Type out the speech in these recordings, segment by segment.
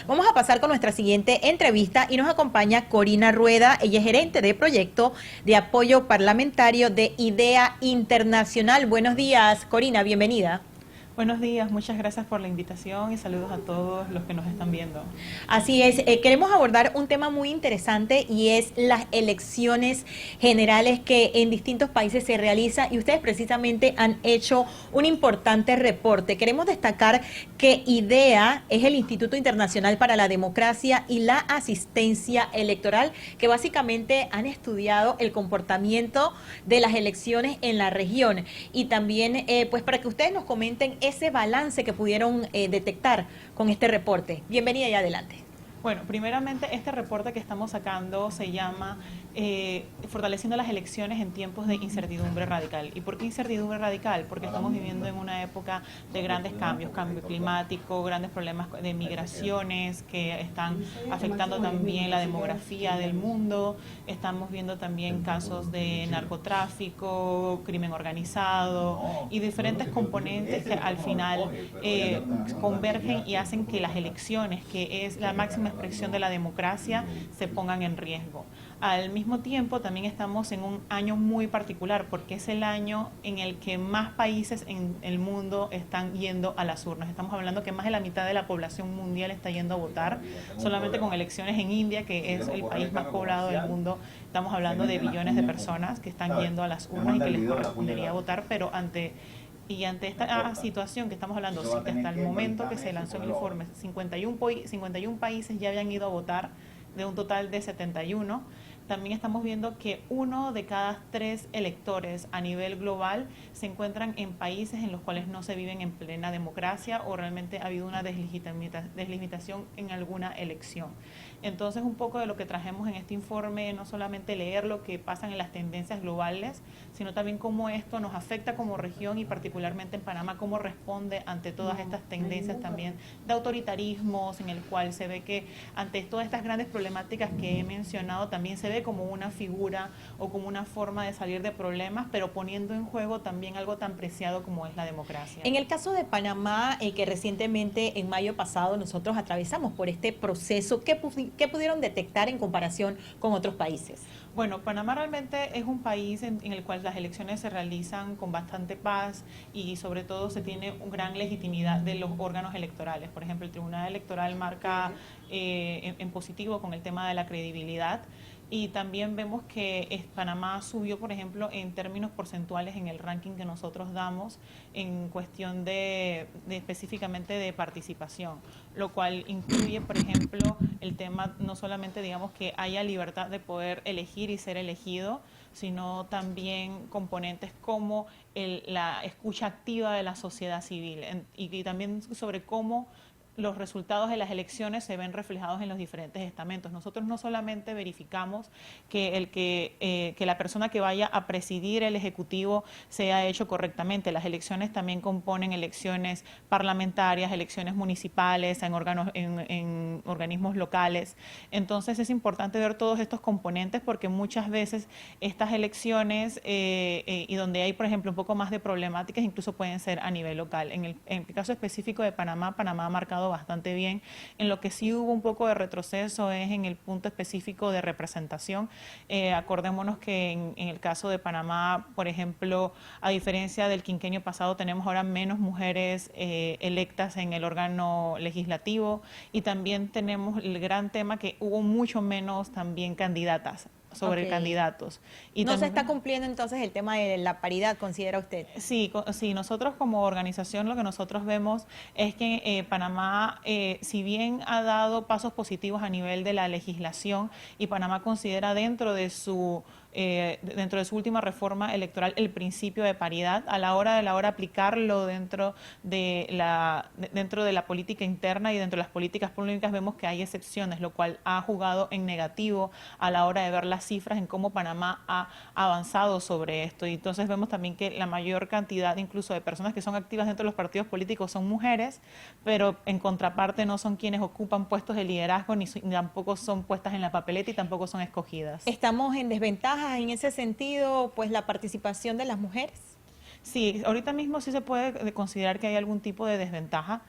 Vamos a pasar con nuestra siguiente entrevista y nos acompaña Corina Rueda. Ella es gerente de proyecto de apoyo parlamentario de IDEA Internacional. Buenos días, Corina, bienvenida. Buenos días, muchas gracias por la invitación y saludos a todos los que nos están viendo. Así es, queremos abordar un tema muy interesante y es las elecciones generales que en distintos países se realizan y ustedes precisamente han hecho un importante reporte. Queremos destacar que IDEA es el Instituto Internacional para la Democracia y la Asistencia Electoral, que básicamente han estudiado el comportamiento de las elecciones en la región y también pues para que ustedes nos comenten ese balance que pudieron detectar con este reporte. Bienvenida y adelante. Bueno, primeramente este reporte que estamos sacando se llama Fortaleciendo las elecciones en tiempos de incertidumbre radical. ¿Y por qué incertidumbre radical? Porque estamos viviendo en una época de grandes cambios, cambio climático, grandes problemas de migraciones que están afectando también la demografía del mundo. Estamos viendo también casos de narcotráfico, crimen organizado y diferentes componentes que al final convergen y hacen que las elecciones, que es la máxima expresión de la democracia, se pongan en riesgo. Al mismo tiempo, también estamos en un año muy particular porque es el año en el que más países en el mundo están yendo a las urnas. Estamos hablando que más de la mitad de la población mundial está yendo a votar, solamente con elecciones en India, que es el país más poblado del mundo. Estamos hablando de billones de personas que están yendo a las urnas y que les correspondería votar, pero ante esta situación que estamos hablando, hasta el momento que se lanzó el informe, 51 países ya habían ido a votar, de un total de 71. También estamos viendo que 1 de cada 3 electores a nivel global se encuentran en países en los cuales no se viven en plena democracia o realmente ha habido una deslegitimación en alguna elección. Entonces, un poco de lo que trajimos en este informe, no solamente leer lo que pasa en las tendencias globales, sino también cómo esto nos afecta como región y particularmente en Panamá, cómo responde ante todas estas tendencias también de autoritarismos, en el cual se ve que ante todas estas grandes problemáticas que he mencionado, también se ve como una figura o como una forma de salir de problemas, pero poniendo en juego también algo tan preciado como es la democracia. En el caso de Panamá, que recientemente en mayo pasado nosotros atravesamos por este proceso, ¿qué pudieron detectar en comparación con otros países? Bueno, Panamá realmente es un país en el cual las elecciones se realizan con bastante paz y sobre todo se tiene una gran legitimidad de los órganos electorales. Por ejemplo, el Tribunal Electoral marca en positivo con el tema de la credibilidad. Y también vemos que Panamá subió, por ejemplo, en términos porcentuales en el ranking que nosotros damos en cuestión de específicamente de participación, lo cual incluye, por ejemplo, el tema no solamente, digamos, que haya libertad de poder elegir y ser elegido, sino también componentes como la escucha activa de la sociedad civil y también sobre cómo los resultados de las elecciones se ven reflejados en los diferentes estamentos. Nosotros no solamente verificamos que la persona que vaya a presidir el Ejecutivo sea hecho correctamente. Las elecciones también componen elecciones parlamentarias, elecciones municipales, en organismos locales. Entonces es importante ver todos estos componentes porque muchas veces estas elecciones y donde hay, por ejemplo, un poco más de problemáticas, incluso pueden ser a nivel local. En el caso específico de Panamá, Panamá ha marcado bastante bien. En lo que sí hubo un poco de retroceso es en el punto específico de representación. Acordémonos que en el caso de Panamá, por ejemplo, a diferencia del quinquenio pasado, tenemos ahora menos mujeres electas en el órgano legislativo y también tenemos el gran tema que hubo mucho menos también candidatas sobre candidatos. Y no también, se está cumpliendo entonces el tema de la paridad, ¿considera usted? Sí, nosotros como organización lo que nosotros vemos es que Panamá, si bien ha dado pasos positivos a nivel de la legislación y Panamá considera dentro de su última reforma electoral el principio de paridad, a la hora aplicarlo dentro de la política interna y dentro de las políticas públicas vemos que hay excepciones, lo cual ha jugado en negativo a la hora de ver las cifras en cómo Panamá ha avanzado sobre esto. Y entonces vemos también que la mayor cantidad incluso de personas que son activas dentro de los partidos políticos son mujeres, pero en contraparte no son quienes ocupan puestos de liderazgo ni tampoco son puestas en la papeleta y tampoco son escogidas. ¿Estamos en desventaja en ese sentido, pues la participación de las mujeres? Sí, ahorita mismo sí se puede considerar que hay algún tipo de desventaja,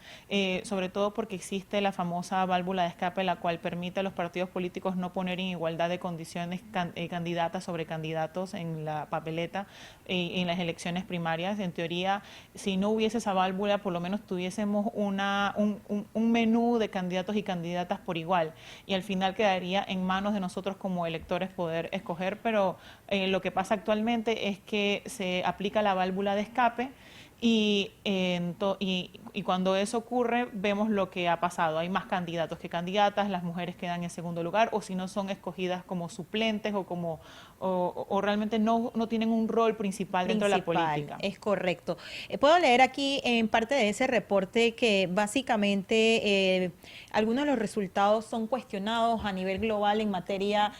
sobre todo porque existe la famosa válvula de escape, la cual permite a los partidos políticos no poner en igualdad de condiciones candidatas sobre candidatos en la papeleta en las elecciones primarias. En teoría, si no hubiese esa válvula, por lo menos tuviésemos un menú de candidatos y candidatas por igual, y al final quedaría en manos de nosotros como electores poder escoger, pero lo que pasa actualmente es que se aplica la válvula de escape y cuando eso ocurre vemos lo que ha pasado. Hay más candidatos que candidatas, las mujeres quedan en segundo lugar o si no son escogidas como suplentes o realmente no tienen un rol principal dentro de la política. Es correcto. Puedo leer aquí en parte de ese reporte que básicamente algunos de los resultados son cuestionados a nivel global en materia,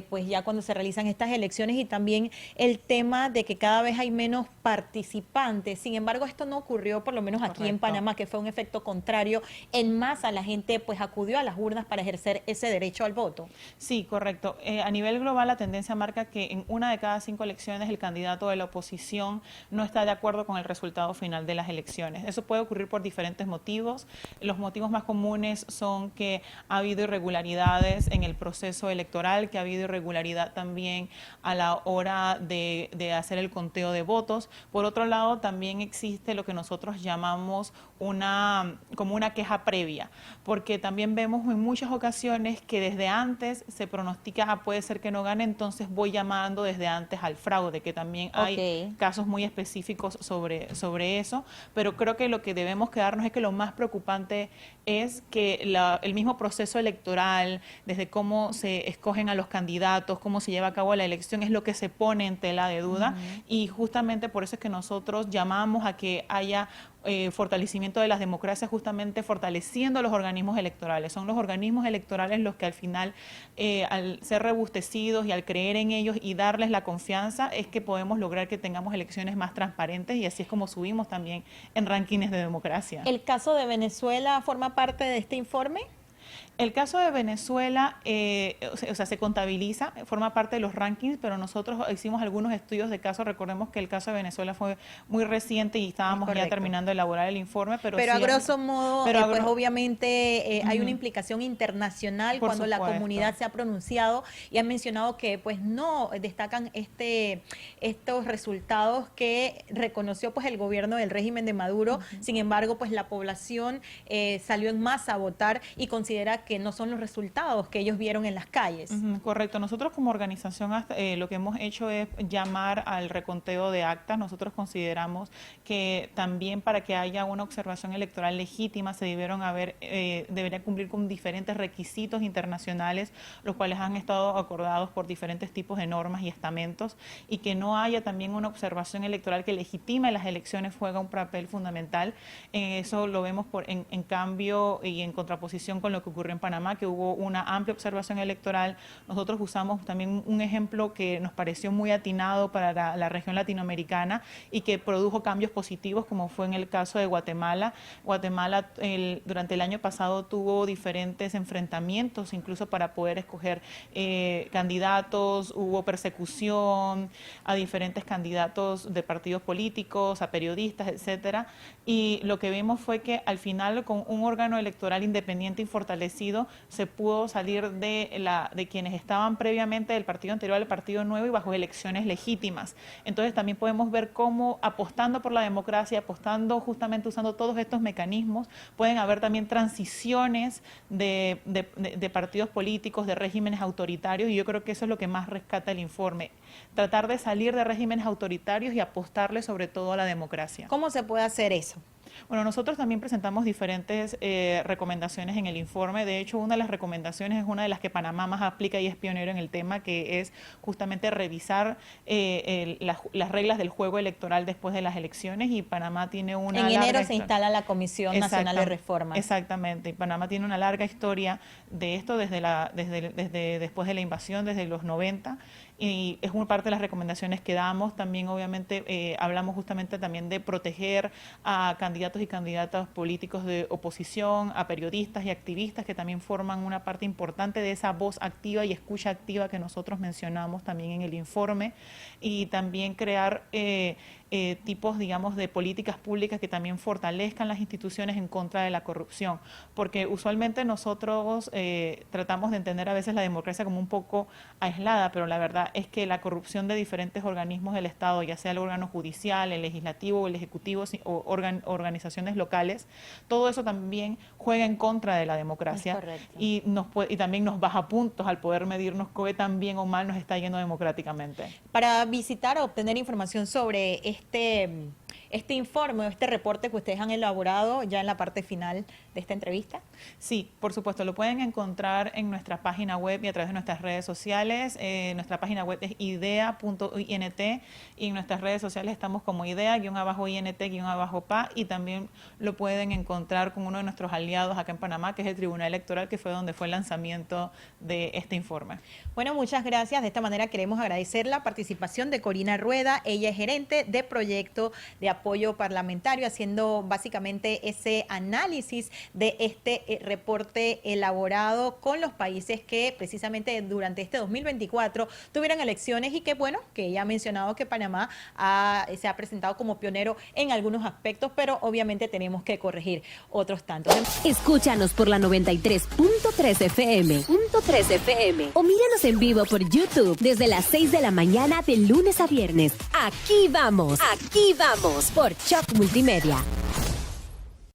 pues ya cuando se realizan estas elecciones y también el tema de que cada vez hay menos participantes. Sin embargo, esto no ocurrió por lo menos aquí en Panamá, que fue un efecto contrario. En masa la gente pues acudió a las urnas para ejercer ese derecho al voto. Sí, correcto. A nivel global la tendencia marca que en una de cada 5 elecciones el candidato de la oposición no está de acuerdo con el resultado final de las elecciones. Eso puede ocurrir por diferentes motivos. Los motivos más comunes son que ha habido irregularidades en el proceso electoral, que ha habido irregularidad también a la hora de hacer el conteo de votos. Por otro lado, también existe lo que nosotros llamamos como una queja previa, porque también vemos en muchas ocasiones que desde antes se pronostica, puede ser que no gane, entonces voy llamando desde antes al fraude, que también hay casos muy específicos sobre eso, pero creo que lo que debemos quedarnos es que lo más preocupante es que el mismo proceso electoral, desde cómo se escogen a los candidatos, cómo se lleva a cabo la elección, es lo que se pone en tela de duda, y justamente por eso es que nosotros llamamos a que haya fortalecimiento de las democracias, justamente fortaleciendo los organismos electorales. Son los organismos electorales los que al final, al ser robustecidos y al creer en ellos y darles la confianza, es que podemos lograr que tengamos elecciones más transparentes y así es como subimos también en rankings de democracia. ¿El caso de Venezuela forma parte de este informe? El caso de Venezuela, o sea, se contabiliza, forma parte de los rankings, pero nosotros hicimos algunos estudios de caso. Recordemos que el caso de Venezuela fue muy reciente y estábamos ya terminando de elaborar el informe. Pero sí, a grosso modo, pues obviamente hay una implicación internacional cuando la comunidad se ha pronunciado y han mencionado que pues no destacan estos resultados que reconoció pues el gobierno del régimen de Maduro. Sin embargo, pues la población salió en masa a votar y considera que no son los resultados que ellos vieron en las calles. Correcto. Nosotros como organización lo que hemos hecho es llamar al reconteo de actas. Nosotros consideramos que también para que haya una observación electoral legítima se debería cumplir con diferentes requisitos internacionales, los cuales han estado acordados por diferentes tipos de normas y estamentos, y que no haya también una observación electoral que legitime las elecciones juega un papel fundamental. Eso lo vemos en cambio y en contraposición con lo que ocurrió en Panamá, que hubo una amplia observación electoral. Nosotros usamos también un ejemplo que nos pareció muy atinado para la región latinoamericana y que produjo cambios positivos, como fue en el caso de Guatemala. Guatemala durante el año pasado tuvo diferentes enfrentamientos, incluso para poder escoger candidatos, hubo persecución a diferentes candidatos de partidos políticos, a periodistas, etcétera, y lo que vimos fue que al final, con un órgano electoral independiente y fortalecido, se pudo salir de quienes estaban previamente del partido anterior al partido nuevo y bajo elecciones legítimas. Entonces también podemos ver cómo, apostando por la democracia, apostando justamente usando todos estos mecanismos, pueden haber también transiciones de partidos políticos, de regímenes autoritarios, y yo creo que eso es lo que más rescata el informe, tratar de salir de regímenes autoritarios y apostarle sobre todo a la democracia. ¿Cómo se puede hacer eso? Bueno, nosotros también presentamos diferentes recomendaciones en el informe. De hecho, una de las recomendaciones es una de las que Panamá más aplica y es pionero en el tema, que es justamente revisar las reglas del juego electoral después de las elecciones, y Panamá tiene una En enero se instala la Comisión Nacional de Reformas. Exactamente, y Panamá tiene una larga historia de esto desde después de la invasión, desde los 90, y es una parte de las recomendaciones que damos. También obviamente hablamos justamente también de proteger a candidatos y candidatas políticos de oposición, a periodistas y activistas que también forman una parte importante de esa voz activa y escucha activa que nosotros mencionamos también en el informe, y también crear tipos, digamos, de políticas públicas que también fortalezcan las instituciones en contra de la corrupción, porque usualmente nosotros tratamos de entender a veces la democracia como un poco aislada, pero la verdad es que la corrupción de diferentes organismos del Estado, ya sea el órgano judicial, el legislativo, el ejecutivo o organizaciones locales, todo eso también juega en contra de la democracia y también nos baja puntos al poder medirnos qué tan bien o mal nos está yendo democráticamente. Para visitar o obtener información sobre este informe, este reporte que ustedes han elaborado ya en la parte final de esta entrevista. Sí, por supuesto, lo pueden encontrar en nuestra página web y a través de nuestras redes sociales. Nuestra página web es idea.int y en nuestras redes sociales estamos como idea-int-pa y también lo pueden encontrar con uno de nuestros aliados acá en Panamá, que es el Tribunal Electoral, que fue donde fue el lanzamiento de este informe. Bueno, muchas gracias. De esta manera queremos agradecer la participación de Corina Rueda. Ella es gerente de proyecto de apoyo parlamentario, haciendo básicamente ese análisis de este reporte elaborado con los países que precisamente durante este 2024 tuvieron elecciones y que bueno, que ella ha mencionado que Panamá se ha presentado como pionero en algunos aspectos, pero obviamente tenemos que corregir otros tantos. Escúchanos por la 93.3 FM, o míranos en vivo por YouTube desde las 6 de la mañana de lunes a viernes. Aquí vamos, por Shock Multimedia.